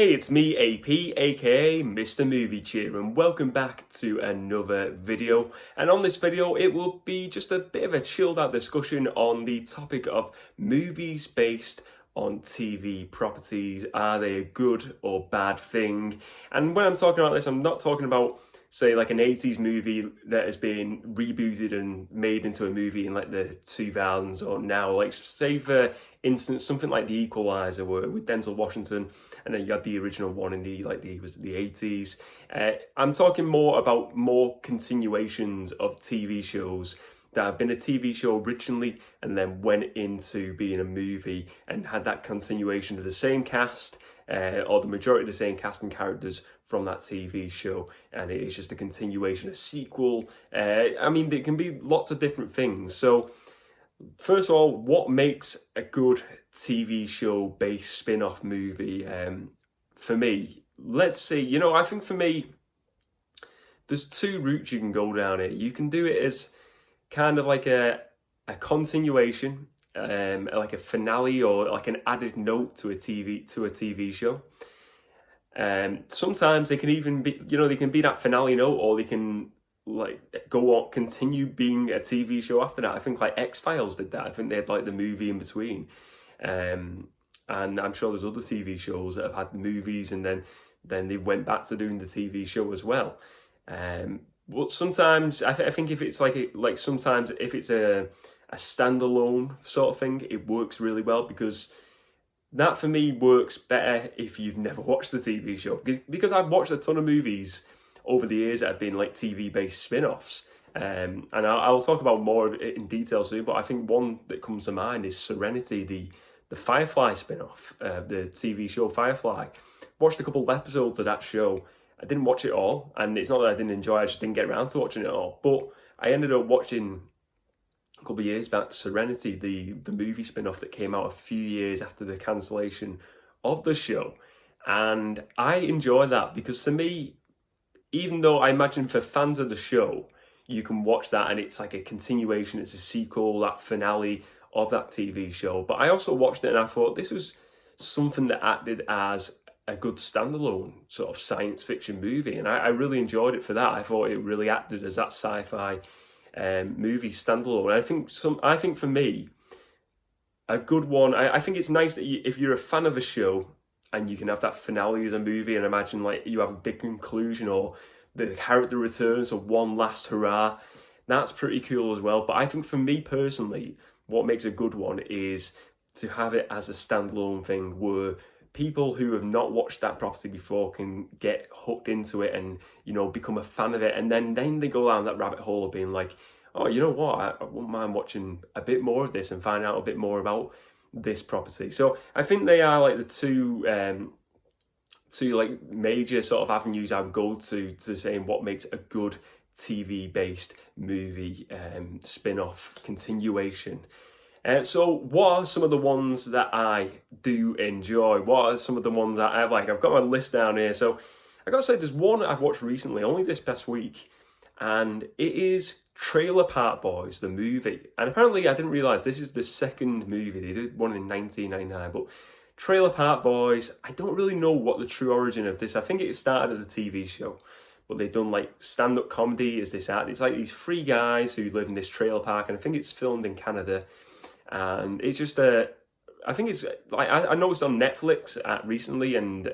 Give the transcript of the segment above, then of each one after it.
Hey, it's me, AP, aka Mr. Movie Cheer, and welcome back to another video. And on this video, it will be just a bit of a chilled out discussion on the topic of movies based on TV properties. Are they a good or bad thing? And when I'm talking about this, I'm not talking about, say, like an 80s movie that has been rebooted and made into a movie in like the 2000s or now. Like, say for instance, something like The Equalizer with Denzel Washington, and then you had the original one in the 80s. I'm talking more about more continuations of TV shows that have been a TV show originally and then went into being a movie and had that continuation of the same cast, or the majority of the same cast and characters from that TV show, and it is just a continuation, a sequel. I mean, there can be lots of different things. So first of all, what makes a good TV show based spin-off movie? For me, let's see, I think for me, there's two routes you can go down here. You can do it as kind of like a continuation, like a finale or like an added note to a TV show. Sometimes they can even be, they can be that finale note, or they can like go on, continue being a TV show after that. I think like X-Files did that. I think they had like the movie in between. And I'm sure there's other TV shows that have had movies and then they went back to doing the TV show as well. But sometimes I think if it's sometimes if it's a standalone sort of thing, it works really well, because that for me works better if you've never watched the TV show. Because I've watched a ton of movies over the years that have been like TV-based spin-offs. And I'll talk about more in detail soon, but I think one that comes to mind is Serenity, the Firefly spin-off, the TV show Firefly. Watched a couple of episodes of that show. I didn't watch it all, and it's not that I didn't enjoy it, I just didn't get around to watching it all. But I ended up watching a couple of years back Serenity, the movie spin-off that came out a few years after the cancellation of the show. And I enjoy that because, to me, even though I imagine for fans of the show, you can watch that and it's like a continuation, it's a sequel, that finale of that TV show. But I also watched it and I thought this was something that acted as a good standalone sort of science fiction movie. And I really enjoyed it for that. I thought it really acted as that sci-fi movie standalone. And I think for me, a good one, I think it's nice that if you're a fan of a show, and you can have that finale as a movie, and imagine like you have a big conclusion or the character returns or one last hurrah. That's pretty cool as well. But I think for me personally, what makes a good one is to have it as a standalone thing where people who have not watched that property before can get hooked into it and, become a fan of it. And then they go down that rabbit hole of being like, oh, you know what? I wouldn't mind watching a bit more of this and find out a bit more about this property. So I think they are like the two like major sort of avenues I would go to saying what makes a good TV based movie spin-off continuation. So what are some of the ones that I do enjoy? What are some of the ones that I like? I've got my list down here. So I gotta say, there's one I've watched recently, only this past week, and it is Trailer Park Boys, the movie. And apparently I didn't realise this is the second movie. They did one in 1999, but Trailer Park Boys, I don't really know what the true origin of this. I think it started as a TV show, but they've done like stand-up comedy as this art. It's like these three guys who live in this trailer park, and I think it's filmed in Canada. And it's just I think it's like, I know it's on Netflix recently, and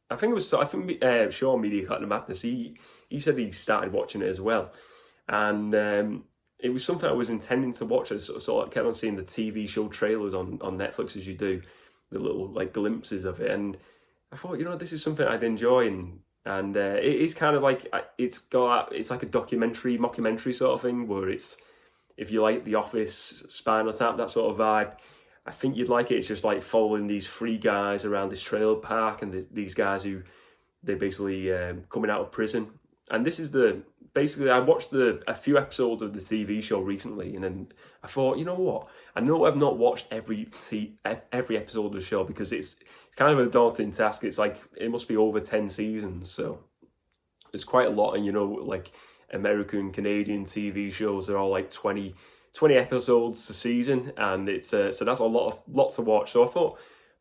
I think Sean Media Collector Madness, he said he started watching it as well. And it was something I was intending to watch. So I kept on seeing the TV show trailers on Netflix, as you do, the little like glimpses of it. And I thought, this is something I'd enjoy. And it is kind of like, it's like a mockumentary sort of thing, where it's, if you like The Office, Spinal Tap, that sort of vibe, I think you'd like it. It's just like following these three guys around this trailer park, and these guys who, they're basically coming out of prison. And this is basically, I watched a few episodes of the TV show recently, and then I thought, you know what? I know I've not watched every episode of the show, because it's kind of a daunting task. It's like, it must be over 10 seasons, so there's quite a lot. And like American, Canadian TV shows, they're all like 20 episodes a season, and it's so that's a lot to watch. So I thought,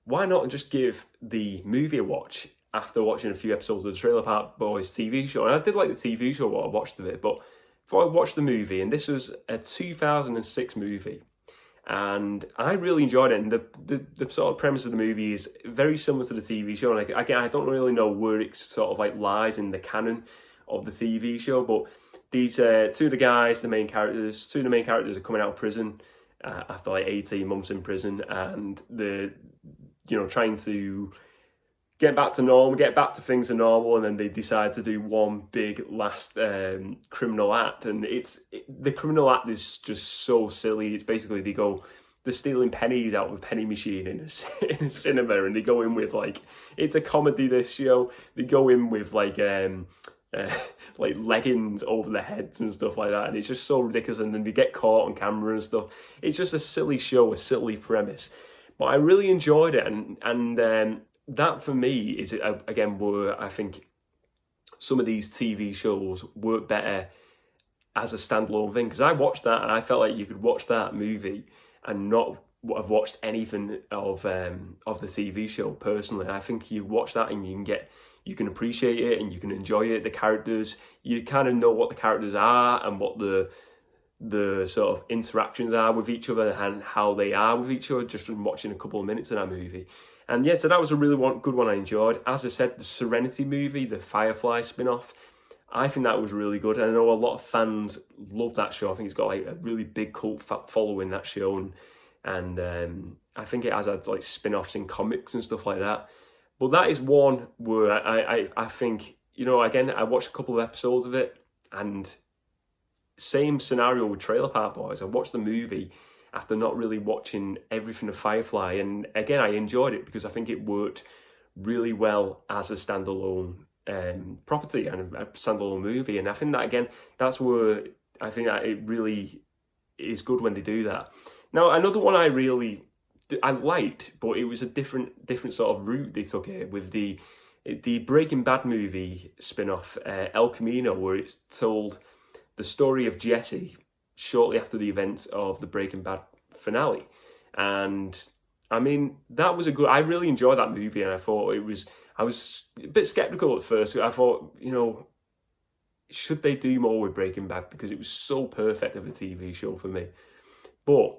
why not just give the movie a watch after watching a few episodes of the Trailer Park Boys TV show, and I did like the TV show what I watched of it, but before I watched the movie, and this was a 2006 movie, and I really enjoyed it. And the sort of premise of the movie is very similar to the TV show. And again, I don't really know where it sort of like lies in the canon of the TV show, but these two of the guys, two of the main characters are coming out of prison after like 18 months in prison, and they're trying to get back to normal, get back to things are normal, and then they decide to do one big last criminal act, and the criminal act is just so silly. It's basically they're stealing pennies out of a penny machine in a cinema, and they go in with like, it's a comedy, this show. They go in with like leggings over their heads and stuff like that, and it's just so ridiculous, and then they get caught on camera and stuff. It's just a silly show, a silly premise, but I really enjoyed it, and that for me is again where I think some of these TV shows work better as a standalone thing, because I watched that and I felt like you could watch that movie and not have watched anything of the TV show. Personally, I think you watch that and you can appreciate it and you can enjoy it. The characters, you kind of know what the characters are and what the sort of interactions are with each other and how they are with each other just from watching a couple of minutes of that movie. And yeah, so that was a really good one I enjoyed. As I said, the Serenity movie, the Firefly spin-off, I think that was really good. And I know a lot of fans love that show. I think it's got like a really big cult following, that show, and I think it has had like spin-offs in comics and stuff like that. But that is one where I think, again, I watched a couple of episodes of it, and same scenario with Trailer Park Boys. I watched the movie after not really watching everything of Firefly, and again, I enjoyed it because I think it worked really well as a standalone property and a standalone movie. And I think that, again, that's where I think that it really is good when they do that. Now, another one I liked, but it was a different sort of route they took it with the Breaking Bad movie spin-off, El Camino, where it's told the story of Jesse shortly after the events of the Breaking Bad finale. And I mean, that was I really enjoyed that movie, and I was a bit skeptical at first. I thought, should they do more with Breaking Bad, because it was so perfect of a TV show for me. But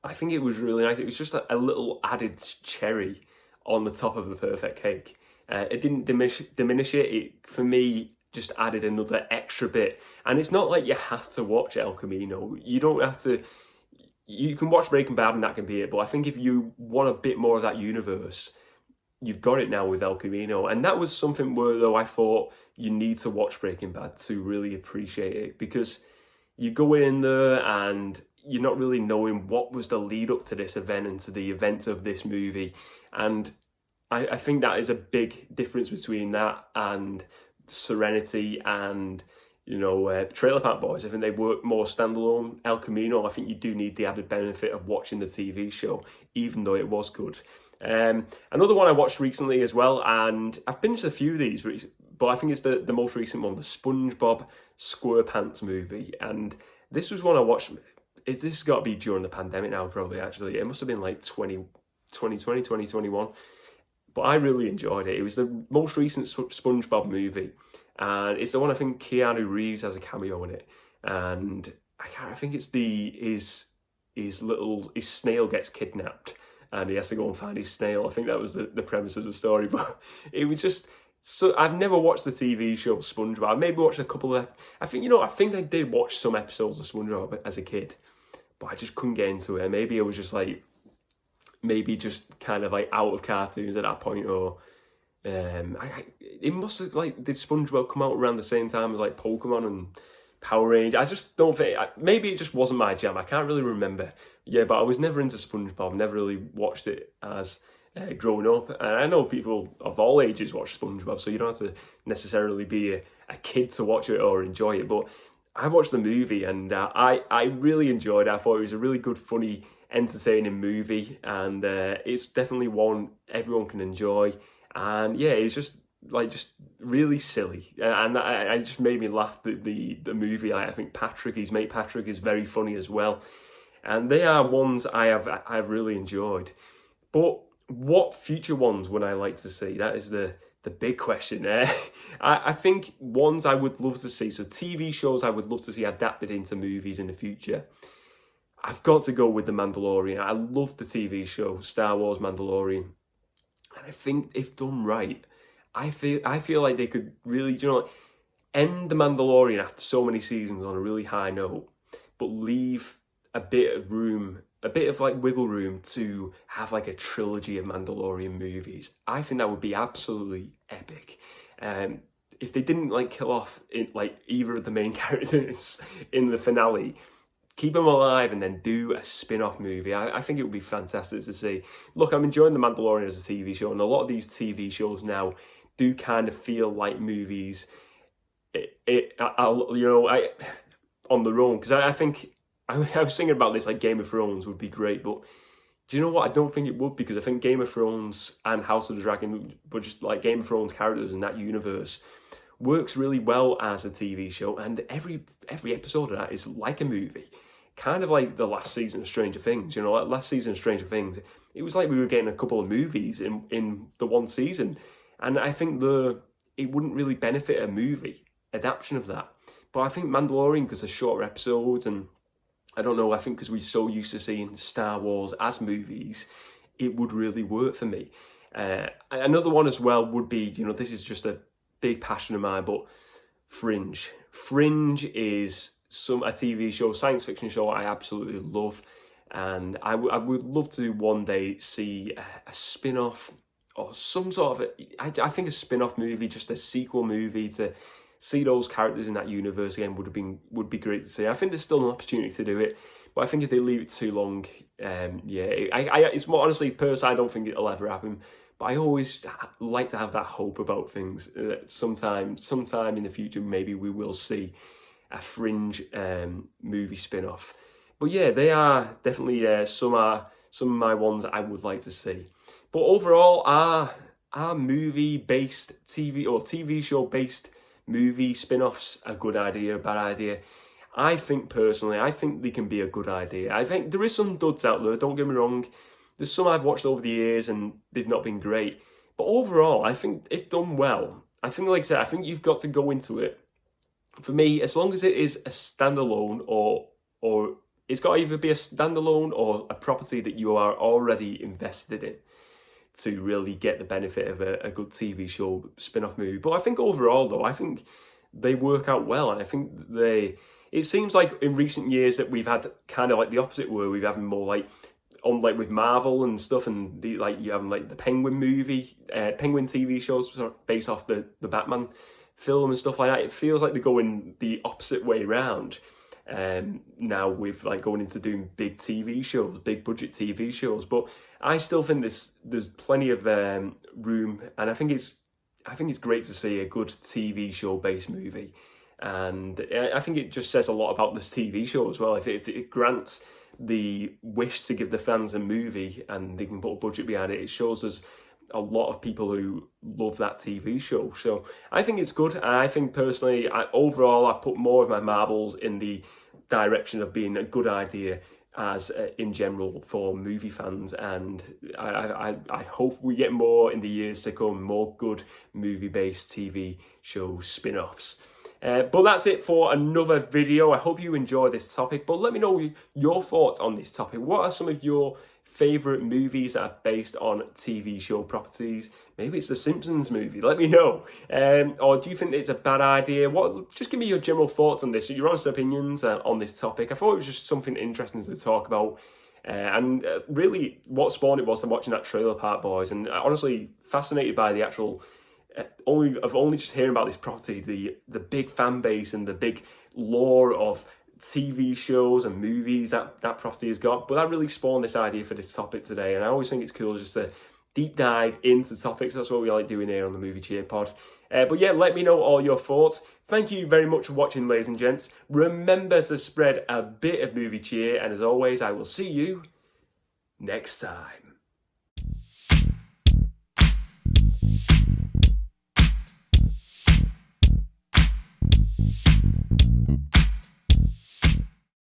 I think it was really nice. It was just a little added cherry on the top of the perfect cake. It didn't diminish it. It, for me, just added another extra bit. And it's not like you have to watch El Camino. You don't have to. You can watch Breaking Bad and that can be it. But I think if you want a bit more of that universe, you've got it now with El Camino. And that was something where, though, I thought you need to watch Breaking Bad to really appreciate it, because you go in there and you're not really knowing what was the lead up to this event and to the event of this movie. And I think that is a big difference between that and Serenity and Trailer Park Boys. I think they work more standalone. El Camino, I think you do need the added benefit of watching the TV show, even though it was good. Another one I watched recently as well, and I've binged a few of these, but I think it's the most recent one, the SpongeBob SquarePants movie. And this was one I watched. This has got to be during the pandemic now, probably, actually. It must have been like 2020, 2021. But I really enjoyed it. It was the most recent SpongeBob movie. And it's the one, I think Keanu Reeves has a cameo in it. And I think it's his snail gets kidnapped and he has to go and find his snail. I think that was the premise of the story. But it was just, so I've never watched the TV show SpongeBob. I maybe watched a couple of, I think I did watch some episodes of SpongeBob as a kid, but I just couldn't get into it. Maybe it was just like, just kind of like out of cartoons at that point, or it must have, like, did SpongeBob come out around the same time as like Pokemon and Power Rangers? I just don't think, maybe it just wasn't my jam. I can't really remember. Yeah, but I was never into SpongeBob, never really watched it as growing up. And I know people of all ages watch SpongeBob, so you don't have to necessarily be a kid to watch it or enjoy it. But I watched the movie and I really enjoyed it. I thought it was a really good, funny, entertaining movie, and it's definitely one everyone can enjoy. And yeah, it's just really silly, and I just made me laugh. The movie, I think his mate Patrick, is very funny as well, and they are ones I've really enjoyed. But what future ones would I like to see? That is the big question there. I think ones I would love to see, so TV shows I would love to see adapted into movies in the future. I've got to go with The Mandalorian. I love the TV show, Star Wars Mandalorian. And I think if done right, I feel like they could really, end The Mandalorian after so many seasons on a really high note, but leave a bit of room, a bit of like wiggle room to have like a trilogy of Mandalorian movies. I think that would be absolutely epic. If they didn't like kill off like either of the main characters in the finale, keep them alive and then do a spin-off movie. I think it would be fantastic to see. Look, I'm enjoying The Mandalorian as a TV show, and a lot of these TV shows now do kind of feel like movies. On their own, because I think I was thinking about this, like Game of Thrones would be great, but do you know what? I don't think it would, because I think Game of Thrones and House of the Dragon, but just like Game of Thrones characters in that universe, works really well as a TV show, and every episode of that is like a movie. Kind of like the last season of Stranger Things, like last season of Stranger Things, it was like we were getting a couple of movies in the one season, and I think it wouldn't really benefit a movie adaptation of that. But I think Mandalorian, because they're shorter episodes, and I don't know, I think because we're so used to seeing Star Wars as movies, it would really work for me. Another one as well would be, this is just a big passion of mine, but Fringe. Fringe is a TV show, science fiction show I absolutely love, and I would love to one day see a spin-off or some sort of I think a spin-off movie, just a sequel movie to see those characters in that universe again would be great to see. I think there's still an opportunity to do it, but I think if they leave it too long, it's more honestly, personally, I don't think it'll ever happen. But I always like to have that hope about things. Sometime in the future, maybe we will see a Fringe movie spin-off. But yeah, they are definitely some of my ones I would like to see. But overall, are movie-based TV or TV show-based movie spin-offs a good idea, a bad idea? I think personally, they can be a good idea. I think there is some duds out there, don't get me wrong. There's some I've watched over the years and they've not been great. But overall, I think if done well, I think, like I said, I think you've got to go into it. For me, as long as it is a standalone or it's got to either be a standalone or a property that you are already invested in to really get the benefit of a good TV show spin-off movie. But I think overall, though, I think they work out well. And I think it seems like in recent years that we've had kind of like the opposite, where we've having more like with Marvel and stuff, and you have like the Penguin TV shows based off the Batman film and stuff like that. It feels like they're going the opposite way around now, with like going into doing big TV shows, big budget TV shows. But I still think there's plenty of room, and I think it's great to see a good TV show based movie, and I think it just says a lot about this TV show as well. If it grants the wish to give the fans a movie and they can put a budget behind it, it shows us a lot of people who love that TV show. So I think it's good. I think personally, overall, I put more of my marbles in the direction of being a good idea as in general for movie fans, and I hope we get more in the years to come, more good movie-based TV show spin-offs. But that's it for another video. I hope you enjoyed this topic, but let me know your thoughts on this topic. What are some of your favourite movies that are based on TV show properties? Maybe it's the Simpsons movie, let me know. Or do you think it's a bad idea? Just give me your general thoughts on this, your honest opinions on this topic. I thought it was just something interesting to talk about. And really what spawned it was to watching that Trailer Park Boys, and honestly fascinated by the actual only just hearing about this property, the big fan base and the big lore of TV shows and movies that property has got. But that really spawned this idea for this topic today, and I always think it's cool just to deep dive into topics. That's what we like doing here on the Movie Cheer Pod. But yeah, let me know all your thoughts. Thank you very much for watching, ladies and gents. Remember to spread a bit of movie cheer, and as always, I will see you next time.